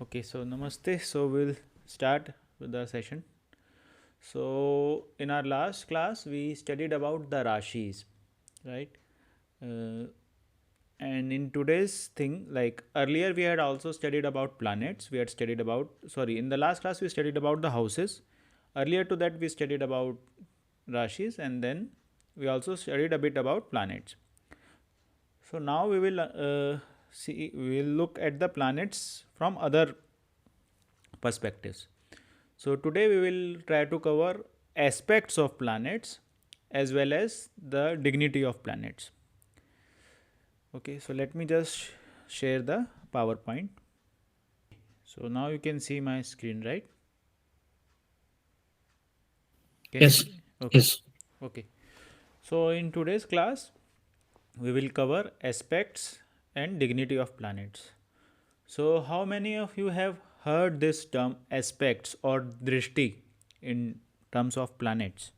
Okay, so namaste. So we'll start with the session. So in our last class, we studied about the Rashis, right? Uh, and in today's thing, like earlier, we had also studied about planets. We had studied about, sorry, in the last class, we studied about the houses. Earlier to that, we studied about Rashis, and then we also studied a bit about planets. So now we will see, we will look at the planets from other perspectives. So today we will try to cover aspects of planets as well as the dignity of planets. Okay, so let me just share the PowerPoint. So now you can see my screen, right? Can you Yes, see? Okay. yes. Okay. So in today's class we will cover aspects and dignity of planets. So how many of you have heard this term aspects or drishti in terms of planets?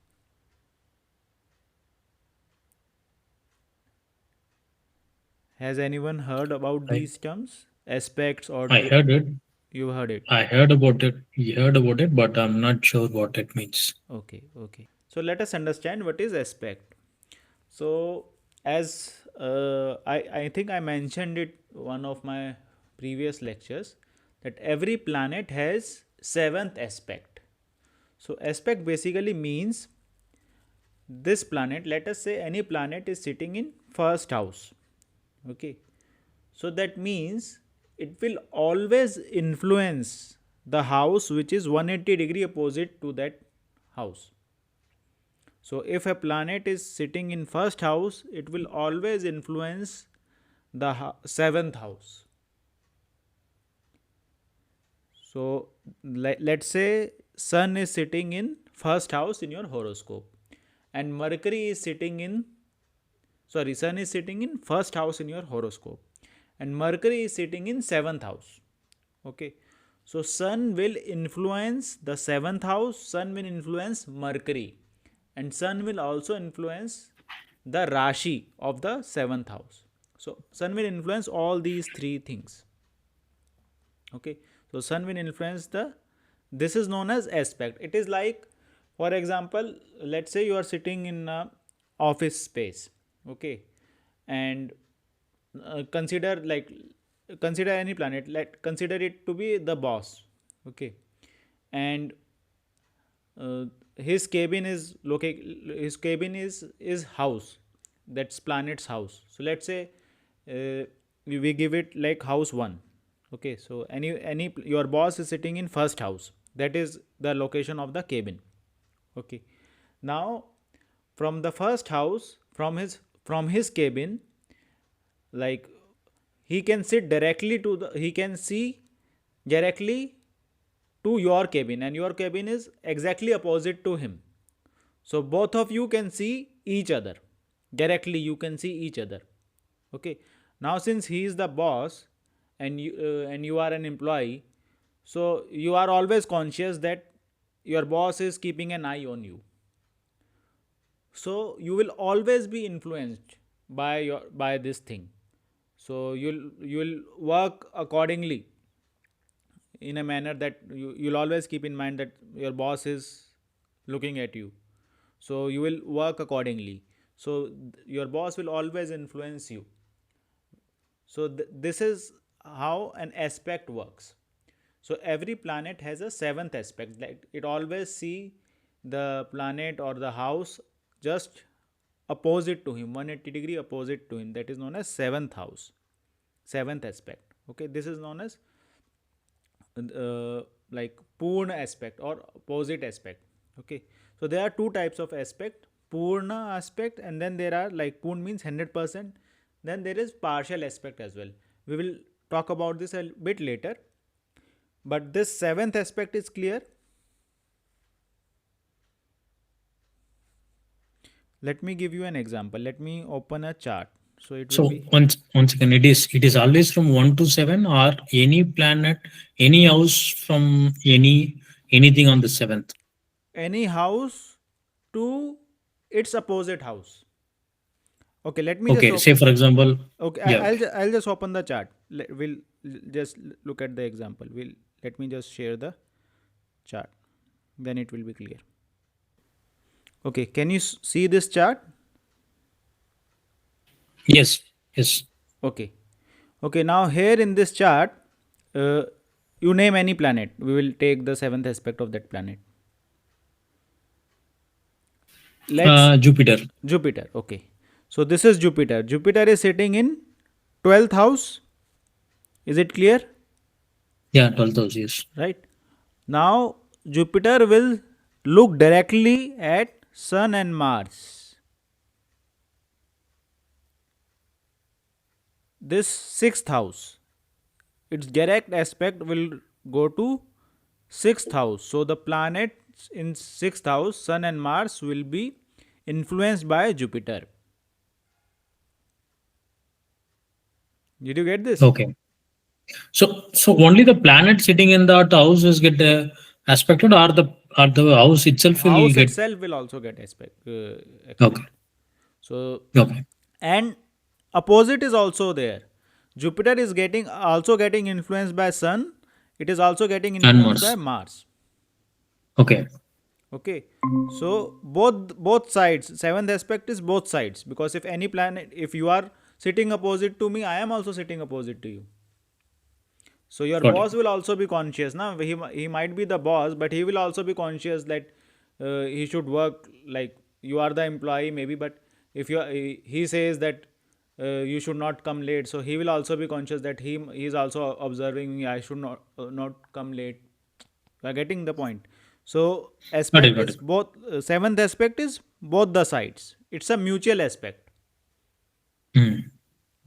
Has anyone heard about I, these terms? Aspects or I heard it. you heard it? I heard about it. You heard about it, but I'm not sure what it means. Okay, okay. So let us understand what is aspect. So as I think I mentioned it one of my previous lectures that every planet has seventh aspect. So aspect basically means this planet, let us say any planet is sitting in first house. Okay, so that means it will always influence the house which is 180-degree opposite to that house. So if a planet is sitting in first house, it will always influence the seventh house. So let's say sun is sitting in first house in your horoscope and Mercury is sitting in, sorry, sun is sitting in first house in your horoscope and Mercury is sitting in seventh house. Okay, so sun will influence the seventh house, sun will influence Mercury, and sun will also influence the Rashi of the seventh house. So sun will influence all these three things. Okay, so sun will influence the, this is known as aspect. It is like, for example, let's say you are sitting in a office space. Okay, and consider like, consider any planet, let consider it to be the boss. Okay, and uh, his cabin is located, his cabin is house, that's planet's house. So let's say we give it like house 1. Okay, so any your boss is sitting in first house, that is the location of the cabin. Okay, now from the first house, from his cabin, like he can sit directly to the, he can see directly to your cabin and your cabin is exactly opposite to him. So both of you can see each other directly, you can see each other. Okay, now since he is the boss and you are an employee, so you are always conscious that your boss is keeping an eye on you. So you will always be influenced by this thing. So you'll work accordingly in a manner that you'll always keep in mind that your boss is looking at you, so you will work accordingly. So your boss will always influence you. So this is how an aspect works. So every planet has a seventh aspect, like it always see the planet or the house just opposite to him, 180-degree opposite to him, that is known as seventh house, seventh aspect. Okay, this is known as like purna aspect or opposite aspect. Okay, so there are two types of aspect, purna aspect, and then there are like purna means 100%, then there is partial aspect as well. We will talk about this a bit later, but this seventh aspect is clear. Let me give you an example, let me open a chart, so it will So be once again, it is always from 1 to 7, or any planet, any house from anything on the seventh. any house to its opposite house. Okay, let me just Okay, say open. for example, Okay, yeah, I'll just open the chart. We'll just look at the example. Let me just share the chart. Then it will be clear. Okay, can you see this chart? yes, yes. Okay. Okay, now here in this chart, uh, you name any planet. We will take the seventh aspect of that planet. Let's Jupiter. Jupiter. Okay. So this is Jupiter. Jupiter is sitting in 12th house. Is it clear? Yeah, 12,000 years. Right. Now Jupiter will look directly at Sun and Mars. This sixth house, its direct aspect will go to sixth house. So the planets in sixth house, Sun and Mars, will be influenced by Jupiter. Did you get this? Okay. So only the planet sitting in that house is get aspected, or the house itself will House get. itself will also get Okay. affect. So Okay. and opposite is also there. Jupiter is getting also getting influenced by Sun. It is also getting And influenced by Mars. Mars. Okay. Okay, so both sides. Seventh aspect is both sides, because if any planet, if you are sitting opposite to me, I am also sitting opposite to you. So your Got it. boss will also be conscious. Now he might be the boss, but he will also be conscious that he should work like you are the employee maybe. But if he says that you should not come late, so he will also be conscious that he is also observing me. I should not come late. You are getting the point. So Got it. aspect Got is it. both. Seventh aspect is both the sides. It's a mutual aspect. Hmm.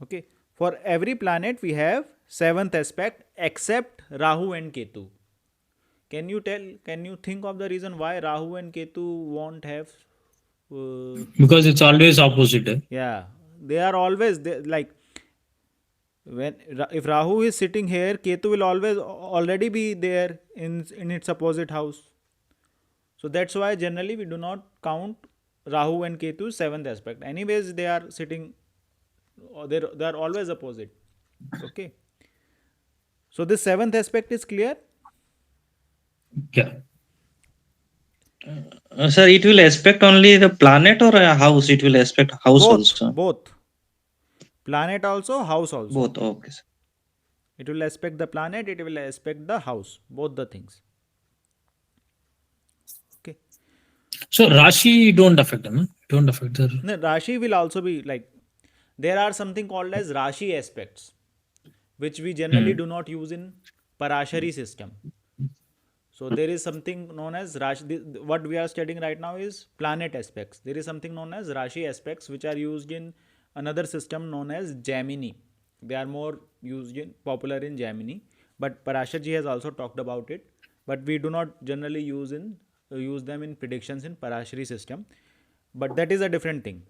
Okay. For every planet, we have seventh aspect except Rahu and Ketu. Can you think of the reason why Rahu and Ketu won't have? Because it's always opposite. Yeah, they are always like when if Rahu is sitting here, Ketu will always already be there in its opposite house. So that's why generally we do not count Rahu and Ketu seventh aspect. Anyways, they are sitting, they are always opposite. Okay. So this seventh aspect is clear. Yeah. Sir, it will aspect only the planet or a house? It will aspect house Both, also. both. Planet also, house also. Both. Okay, sir. It will aspect the planet, it will aspect the house. Both the things. Okay. So Rashi don't affect them. Huh? Don't affect the. Now, Rashi will also be like, there are something called as Rashi aspects, which we generally Hmm. do not use in Parashari system. So there is something known as Rashi. What we are studying right now is planet aspects. There is something known as Rashi aspects, which are used in another system known as Gemini. They are more used in popular in Gemini, but Parasharji has also talked about it. But we do not generally use them in predictions in Parashari system. But that is a different thing.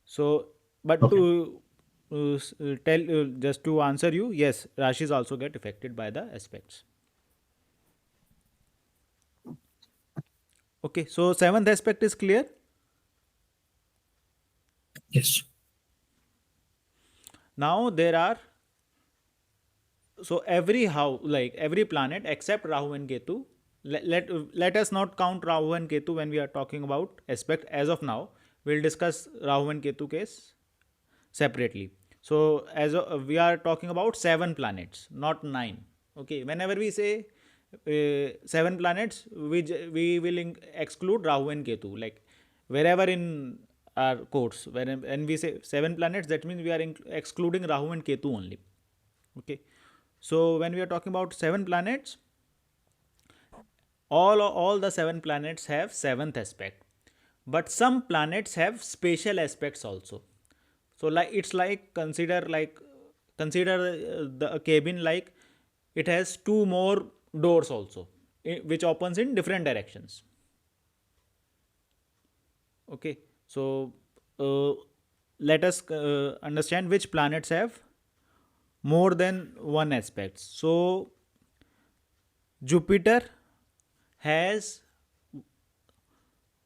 So, but Okay. to tell just to answer you, yes, Rashis also get affected by the aspects. Okay, so seventh aspect is clear. Yes. Now there are, so every how like every planet except Rahu and Ketu. Let us not count Rahu and Ketu when we are talking about aspect as of now. We'll discuss Rahu and Ketu case separately. So as we are talking about seven planets, not nine. Okay, whenever we say seven planets, we will exclude Rahu and Ketu. Like wherever in our course, when we say seven planets, that means we are excluding Rahu and Ketu only. Okay, so when we are talking about seven planets, all the seven planets have seventh aspect, but some planets have special aspects also. So like it's like consider the cabin like it has two more doors also, which opens in different directions. Okay, so uh, let us understand which planets have more than one aspect. So Jupiter has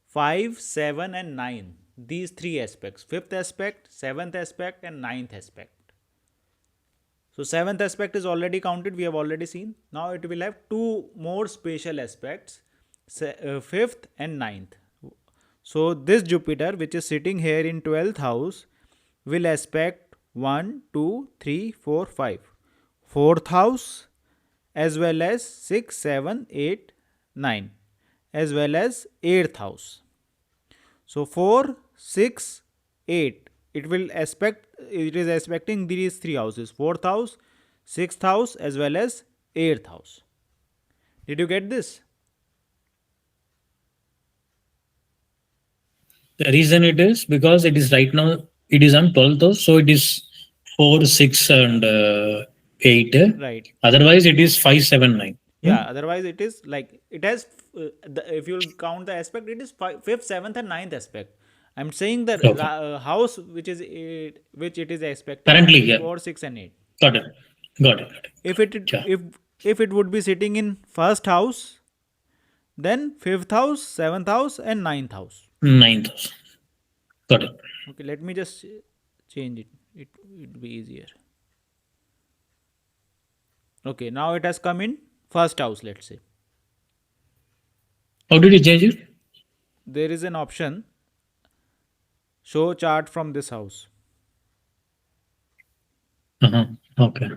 5, 7, and 9. these three aspects: fifth aspect, seventh aspect, and ninth aspect. So seventh aspect is already counted, we have already seen. Now it will have two more special aspects, fifth and ninth. So this Jupiter, which is sitting here in 12th house, will aspect 1, 2, 3, 4, 5. Fourth house, as well as 6, 7, 8, 9, as well as 8th house. So 4, 6, 8. It is aspecting these three houses: 4th house, 6th house, as well as 8th house. Did you get this? The reason it is because it is right now it is on 12th house, so it is 4, 6, and 8. Right. Otherwise, it is 5, 7, 9. Yeah, otherwise it is like it has, if you'll count the aspect, it is fifth, seventh, and ninth aspect. I'm saying the Okay. house which it is expecting Currently, is yeah. 4, 6, and 8. Got it. Got it. If it Yeah. if it would be sitting in first house, then fifth house, seventh house, and ninth house. 9th house. Got it. Okay, let me just change it. It would be easier. Okay, now it has come in first house, let's say. How did you change it? There is an option, show chart from this house. Okay.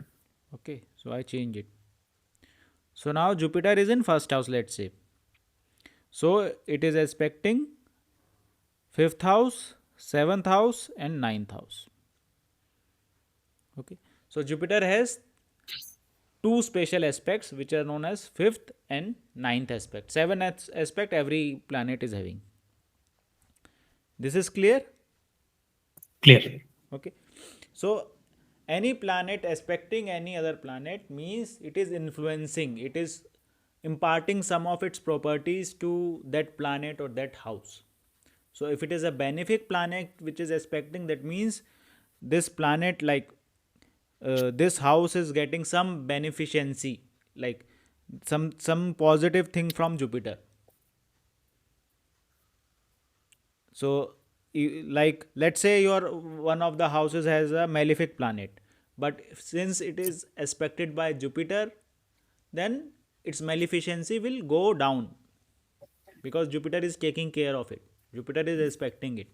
Okay, so I change it. So now Jupiter is in first house, let's say. So it is aspecting fifth house, seventh house, and ninth house. Okay, so Jupiter has two special aspects which are known as fifth and ninth aspect. Seven aspect every planet is having. This is clear? Clear. Okay, so any planet aspecting any other planet means it is influencing, it is imparting some of its properties to that planet or that house. So if it is a benefic planet which is aspecting, that means this planet, like this house is getting some beneficency, like some positive thing from Jupiter. So like let's say your one of the houses has a malefic planet, but since it is aspected by Jupiter, then its maleficency will go down because Jupiter is taking care of it. Jupiter is aspecting it.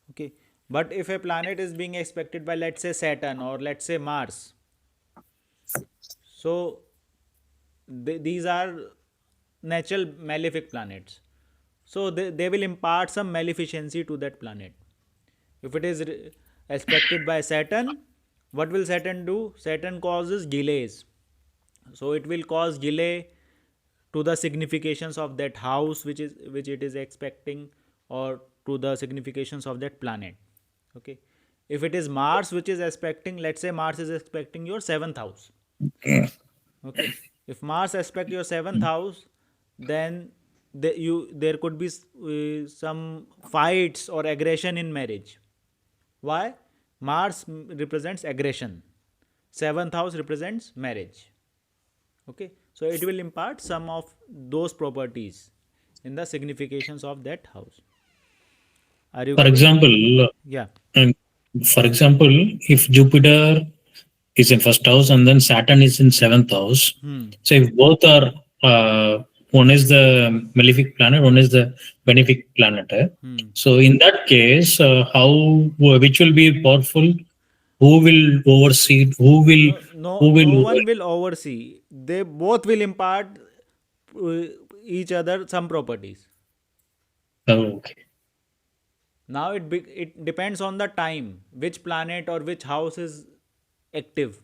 Okay, but if a planet is being aspected by, let's say, Saturn or let's say Mars, so these are natural malefic planets, so they will impart some maleficency to that planet. If it is aspected by Saturn, what will Saturn do? Saturn causes delays, so it will cause delay to the significations of that house which it is expecting, or to the significations of that planet. Okay, if it is Mars which is expecting, let's say Mars is expecting your seventh house. Okay, if Mars aspect your seventh house, then there could be some fights or aggression in marriage. Why? Mars represents aggression, seventh house represents marriage. Okay, so it will impart some of those properties in the significations of that house. Are you For getting? example, Yeah. um, if Jupiter is in first house and then Saturn is in 7th house, so if both are one is the malefic planet, one is the benefic planet. So in that case, which will be powerful? Who will oversee? No, Who no will? one will oversee. They both will impart uh, each other some properties. Okay. Now it depends on the time, which planet or which house is active.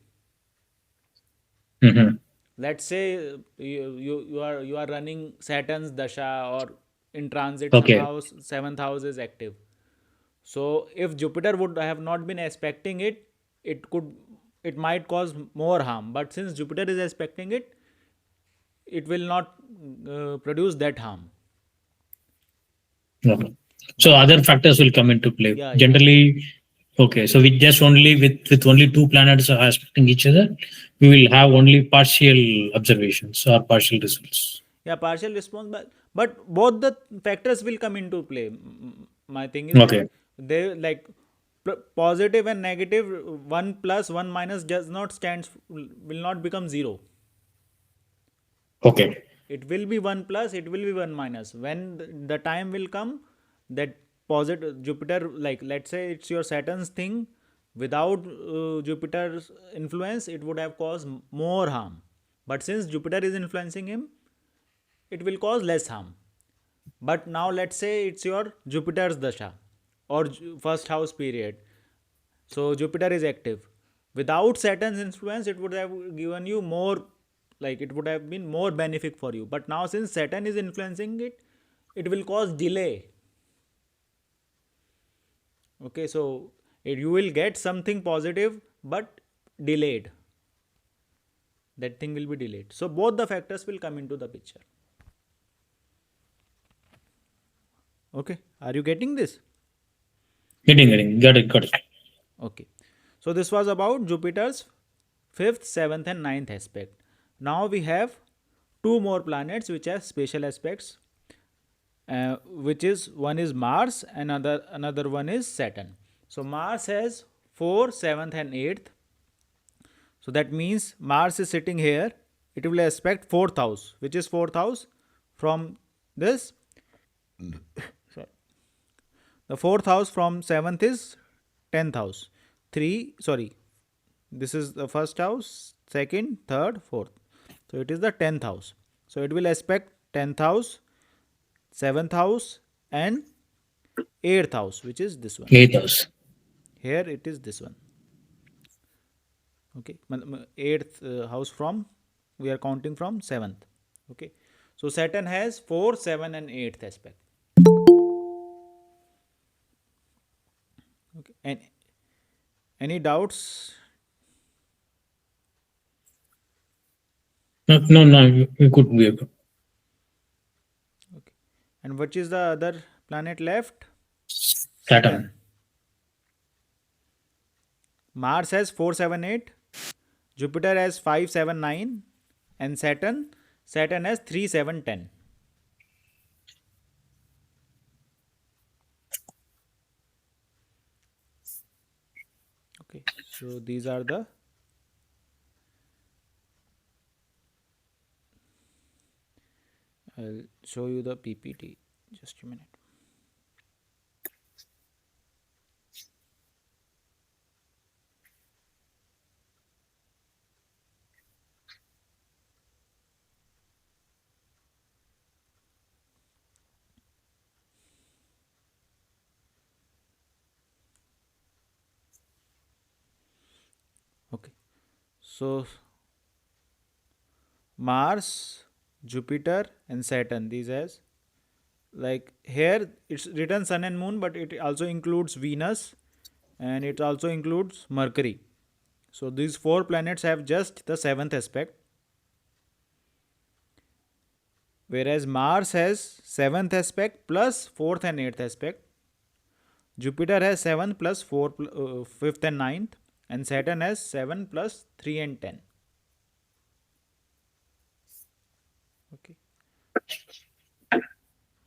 Mhm. Let's say you are running Saturn's dasha, or in transit Okay. somehow seventh house is active. So if Jupiter would have not been aspecting it, it might cause more harm. But since Jupiter is aspecting it, it will not produce that harm. Okay. So other factors will come into play. Yeah, yeah. Generally, okay. So with just only with only two planets aspecting each other, we will have only partial observations or partial results. Yeah, partial response, but both the factors will come into play. My thing is like Okay. they like positive and negative, one plus one minus does not stands, will not become zero. Okay. It will be 1 plus, it will be 1 minus. When the time will come that positive Jupiter, like let's say it's your Saturn's thing, without Jupiter's influence it would have caused more harm, but since Jupiter is influencing him, it will cause less harm. But now let's say it's your Jupiter's dasha or first house period, so Jupiter is active. Without Saturn's influence, it would have given you more, like it would have been more benefic for you. But now since Saturn is influencing it, it will cause delay. Okay, so you will get something positive but delayed. That thing will be delayed. So both the factors will come into the picture. Okay, are you getting this? Getting. Got it. Okay. So this was about Jupiter's 5th, 7th and ninth aspect. Now we have two more planets which have special aspects, which is one is Mars and another one is Saturn. So Mars has 4, 7th and 8th. So that means Mars is sitting here. It will aspect 4th house. Which is 4th house? From this. Sorry. The 4th house from 7th is 10th house. 3, sorry. This is the first house, second, third, fourth. So it is the 10th house. So it will aspect 10th house, 7th house and 8th house, which is this one. 8 hours. Here it is this one. Okay. 8th house from, we are counting from 7th. Okay. So Saturn has 4, 7 and 8th aspect. Okay. And any doubts? No. We could be able. Okay. And which is the other planet left? Saturn. Mars has 4, 7, 8. Jupiter has 5, 7, 9. And Saturn has 3, 7, 10. Okay. So these are the, I'll show you the PPT. Just a minute. Okay. So Mars, Jupiter and Saturn, these as, like here it's written Sun and Moon, but it also includes Venus and it also includes Mercury. So these four planets have just the 7th aspect, whereas Mars has 7th aspect plus 4th and 8th aspect. Jupiter has 7 plus 4, 5th and ninth, and Saturn has 7 plus 3 and 10. Okay.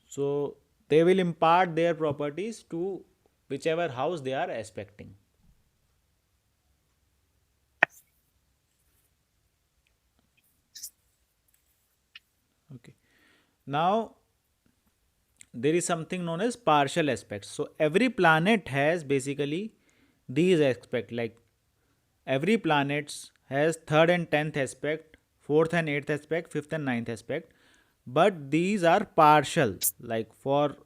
So they will impart their properties to whichever house they are aspecting. Okay. Now there is something known as partial aspects. So every planet has basically these aspects, like every planet has 3rd and 10th aspect, 4th and 8th aspect, 5th and ninth aspect, but these are partial. Like for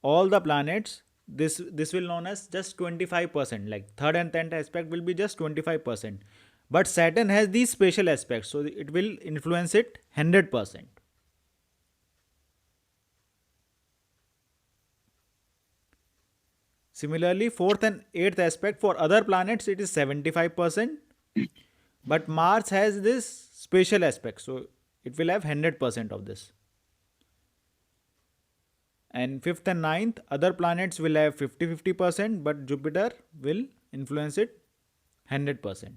all the planets, this will known as just 25%, like 3rd and 10th aspect will be just 25%, but Saturn has these special aspects, so it will influence it 100%. Similarly, 4th and 8th aspect for other planets it is 75%, but Mars has this special aspect, so it will have 100% of this. And 5th and ninth, other planets will have 50-50%, but Jupiter will influence it 100%.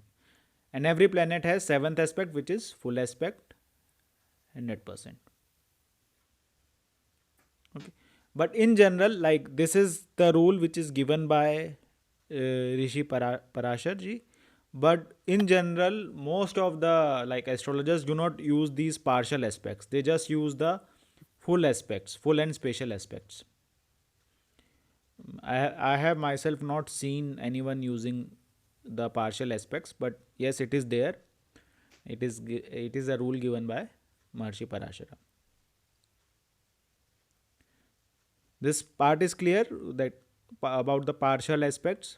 And every planet has 7th aspect, which is full aspect. 100%. Okay, but in general, like this is the rule which is given by Rishi Parashar ji. But in general, most of the like astrologers do not use these partial aspects. They just use the full aspects, full and spatial aspects. I have myself not seen anyone using the partial aspects, but yes, it is there. It is a rule given by Maharishi Parashara. This part is clear that about the partial aspects.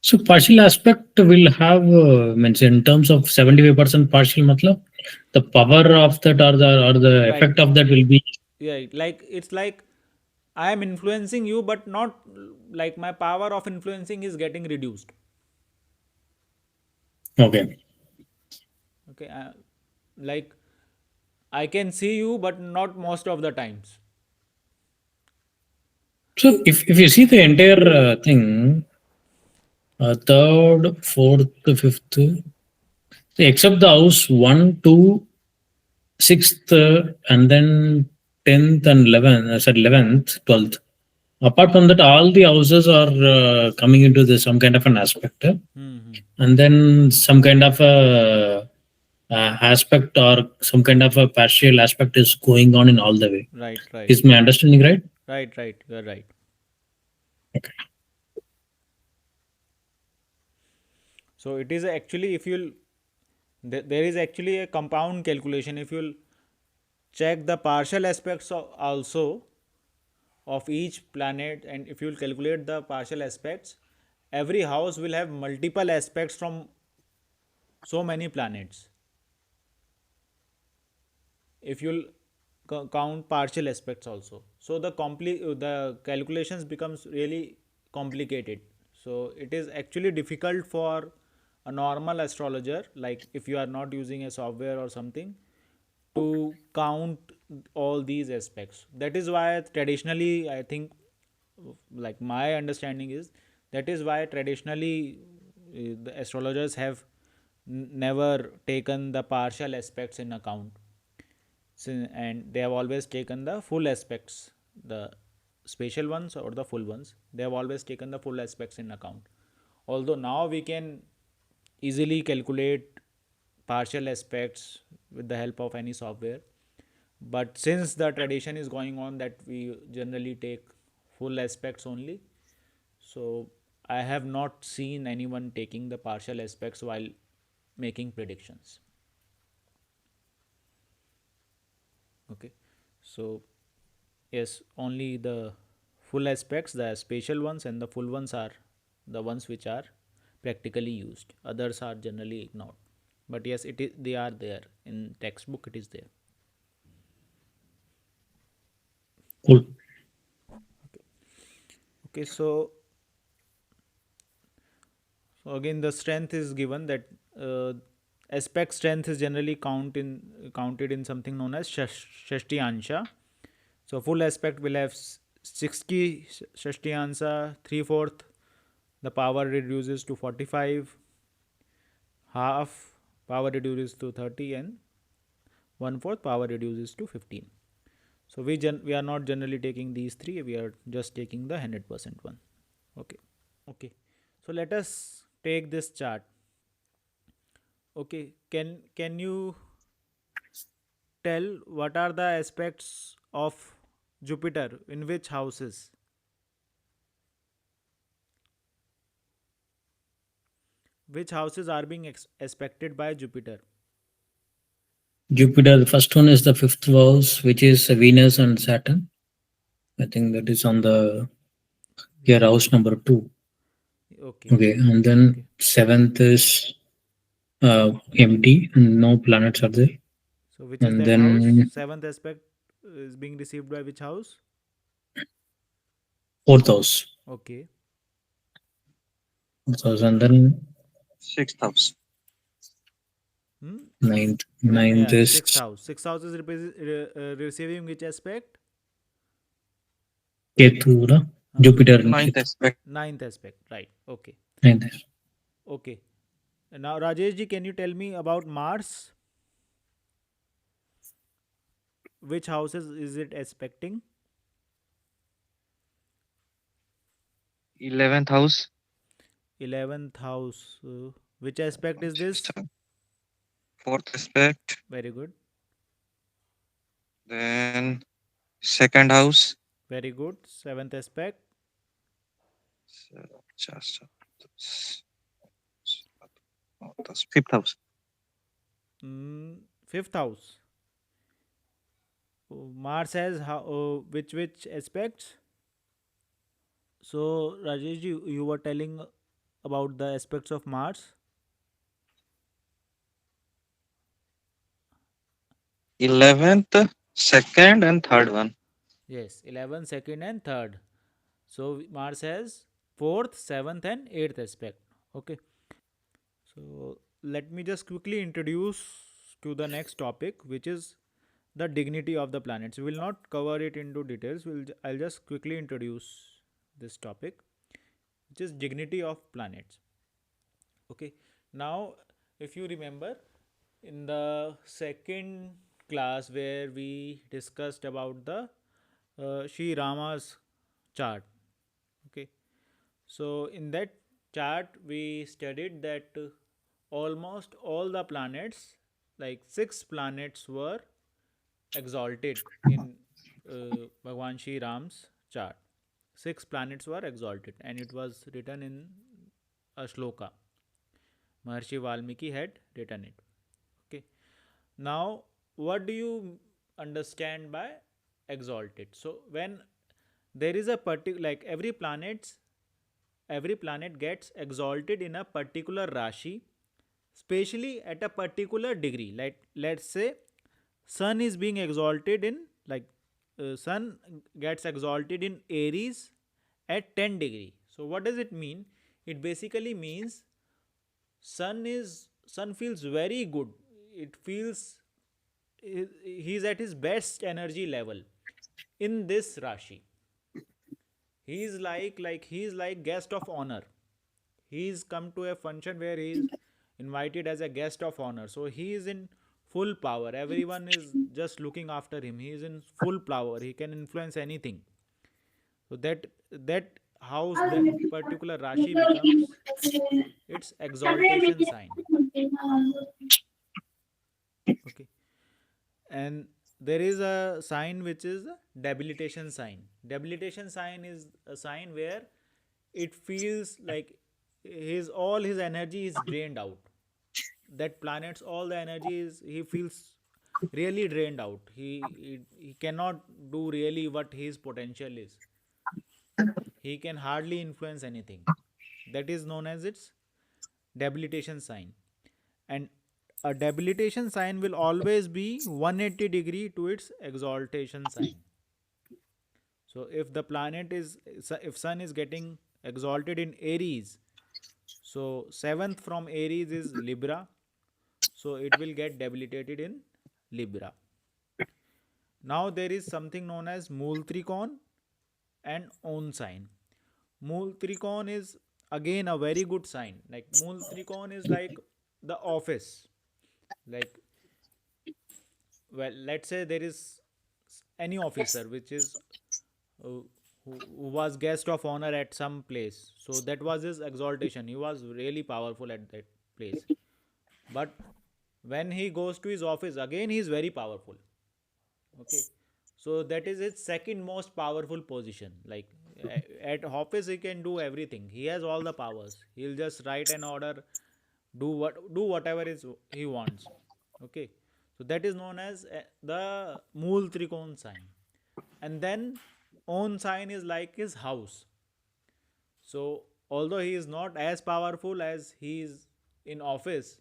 So partial aspect will have means in terms of 75% partial matlab, the power of that or the Right. effect of that will be Yeah, like it's like I am influencing you, but not like my power of influencing is getting reduced. okay. Okay, like I can see you, but not most of the times. So if you see the entire thing, third, fourth, fifth, except the house one, two, sixth, and then 10th and 11th, I said 11th, 12th. Apart from that, all the houses are coming into the some kind of an aspect, Hmm. and then some kind of a aspect or some kind of a partial aspect is going on in all the way. Right, right, Is my understanding right? right. You're right. Okay. So it is actually if you'll there is actually a compound calculation. If you'll check the partial aspects also of each planet, and if you'll calculate the partial aspects, every house will have multiple aspects from so many planets. If you'll count partial aspects also, so the calculations becomes really complicated. So it is actually difficult for a normal astrologer, like if you are not using a software or something, to count all these aspects. That is why traditionally, I think, like my understanding is, that is why traditionally the astrologers have never taken the partial aspects in account. And they have always taken the full aspects, the spatial ones or the full ones. They have always taken the full aspects in account. Although now we can easily calculate partial aspects with the help of any software, but since the tradition is going on that we generally take full aspects only, so I have not seen anyone taking the partial aspects while making predictions. Okay, so yes, only the full aspects, the spatial ones and the full ones are the ones which are practically used. Others are generally ignored. But yes, it is, they are there in textbook. It is there. Cool. Okay, so again the strength is given that aspect strength is generally counted in something known as Shashtiansha. So full aspect will have 60 Shashtiansha, 3/4 the power reduces to 45, half power reduces to 30, and 1/4 power reduces to 15. So we are not generally taking these three, we are just taking the 100% one. Okay. Okay, so let us take this chart. Okay, can you tell what are the aspects of Jupiter in which houses? Which houses are being aspected by Jupiter? Jupiter, the first one is the fifth house, which is Venus and Saturn. I think that is on the here house number two. Okay, Okay, and then okay. seventh is empty, and no planets are there. So which is And that house? then Seventh aspect is being received by which house? fourth house, Okay. and then Sixth house. Hmm? ninth Yeah, is sixth house. Sixth house is receiving which aspect? Ketu, no? Huh? Jupiter and Ninth Ketu. aspect. Ninth aspect. Right. Okay. Right there. Okay. Now, Rajesh ji, can you tell me about Mars? Which houses is it aspecting? 11th house. 11th house. Which aspect is this? Fourth aspect. Very good. Then second house. Very good. Seventh aspect. So, just fifth house. Fifth house. Mars has how, which aspects? So, Rajesh ji, you were telling about the aspects of Mars. 11th, second, and third one. Yes, 11th, second, and third. So, Mars has fourth, seventh, and eighth aspect. Okay. So, let me just quickly introduce to the next topic, which is the dignity of the planets. We will not cover it into details. I'll just quickly introduce this topic, which is dignity of planets. Okay. Now, if you remember, in the second class where we discussed about the Sri Rama's chart. Okay. So, in that chart, we studied that almost all the planets, like 6 planets, were exalted in Bhagwan Shri Ram's chart. 6 planets were exalted, and it was written in a shloka. Maharshi Valmiki had written it. Okay. Now, what do you understand by exalted? So, when there is a particular, like every planet gets exalted in a particular rashi, especially at a particular degree. Like, let's say sun is being exalted in, like, sun gets exalted in Aries at 10 degree. So what does it mean? It basically means sun feels very good. It feels he's at his best energy level in this rashi. He's like guest of honor. He's come to a function where he's invited as a guest of honor. So he is in full power. Everyone is just looking after him. He is in full power. He can influence anything. So that house, that particular Rashi becomes its exaltation sign. Okay. And there is a sign which is a debilitation sign. Debilitation sign is a sign where it feels like his energy is drained out. That planet's all the energy is, he feels really drained out. He cannot do really what his potential is. He can hardly influence anything. That is known as its debilitation sign. And a debilitation sign will always be 180 degree to its exaltation sign. So if sun is getting exalted in Aries, so seventh from Aries is Libra, so it will get debilitated in Libra. Now there is something known as Mool Trikon and own sign. Mool Trikon is again a very good sign. Like Mool Trikon is like the office. Like, well, let's say there is any officer which is who was guest of honor at some place. So that was his exaltation. He was really powerful at that place. But when he goes to his office, again he is very powerful. Okay. So that is his second most powerful position. Like at office he can do everything. He has all the powers. He'll just write an order, do whatever is he wants. Okay. So that is known as the Mool Trikon sign. And then own sign is like his house. So although he is not as powerful as he is in office,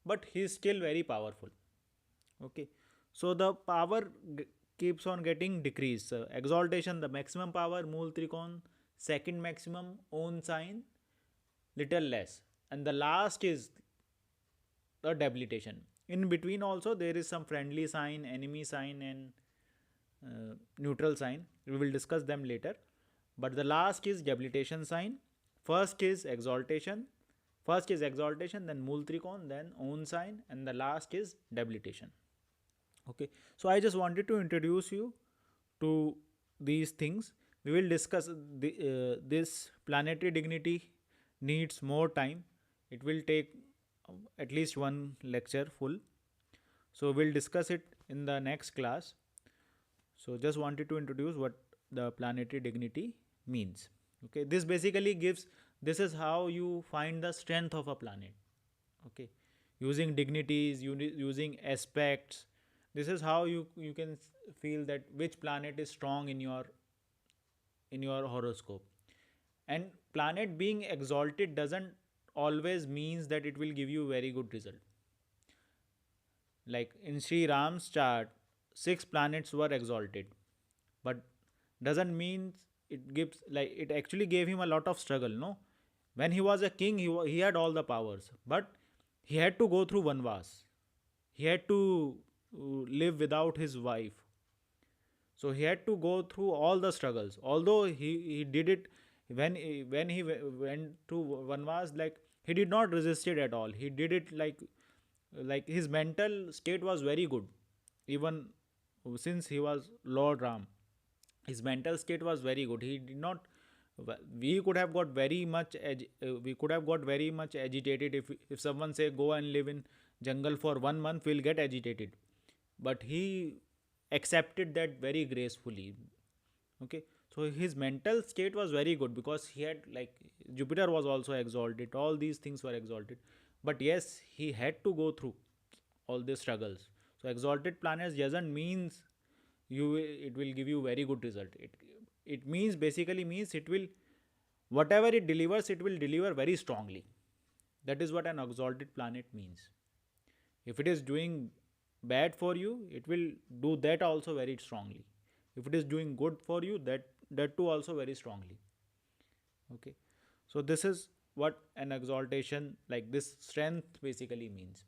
but he is still very powerful. Okay. So the power keeps on getting decreased. Exaltation, the maximum power, Mool Trikon, second maximum, own sign, little less. And the last is the debilitation. In between also there is some friendly sign, enemy sign, and neutral sign. We will discuss them later. But the last is debilitation sign. First is exaltation. First is exaltation, then Mool Trikon, then own sign, and the last is debilitation. Okay, so I just wanted to introduce you to these things. We will discuss this planetary dignity needs more time. It will take at least one lecture full. So we'll discuss it in the next class. So just wanted to introduce what the planetary dignity means. Okay, this basically gives, this is how you find the strength of a planet. Okay, using dignities, using aspects. This is how you can feel that which planet is strong in your horoscope. And planet being exalted doesn't always means that it will give you very good result. Like in Sri Ram's chart, 6 planets were exalted, but doesn't mean it gives, like, it actually gave him a lot of struggle. No, when he was a king, he had all the powers, but he had to go through vanvas. He had to live without his wife, so he had to go through all the struggles. Although he did it when he went to vanvas, like he did not resist it at all. He did it like his mental state was very good. Even since he was Lord Ram, his mental state was very good. He did not, we could have got very much we could have got very much agitated if someone say go and live in jungle for 1 month, we'll get agitated. But he accepted that very gracefully. Okay, so his mental state was very good because he had, like, Jupiter was also exalted, all these things were exalted. But yes, he had to go through all these struggles. So exalted planets doesn't means it will give you very good result. It means, basically means, it will, whatever it delivers, it will deliver very strongly. That is what an exalted planet means. If it is doing bad for you, it will do that also very strongly. If it is doing good for you, that too also very strongly. Okay, so this is what an exaltation, like this strength, basically means.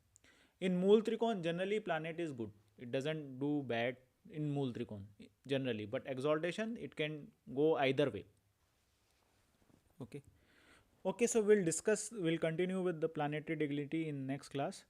In Mool Trikon, generally planet is good, it doesn't do bad in Mool Trikon generally, but exaltation, it can go either way. Okay, okay, so we'll continue with the planetary dignity in next class.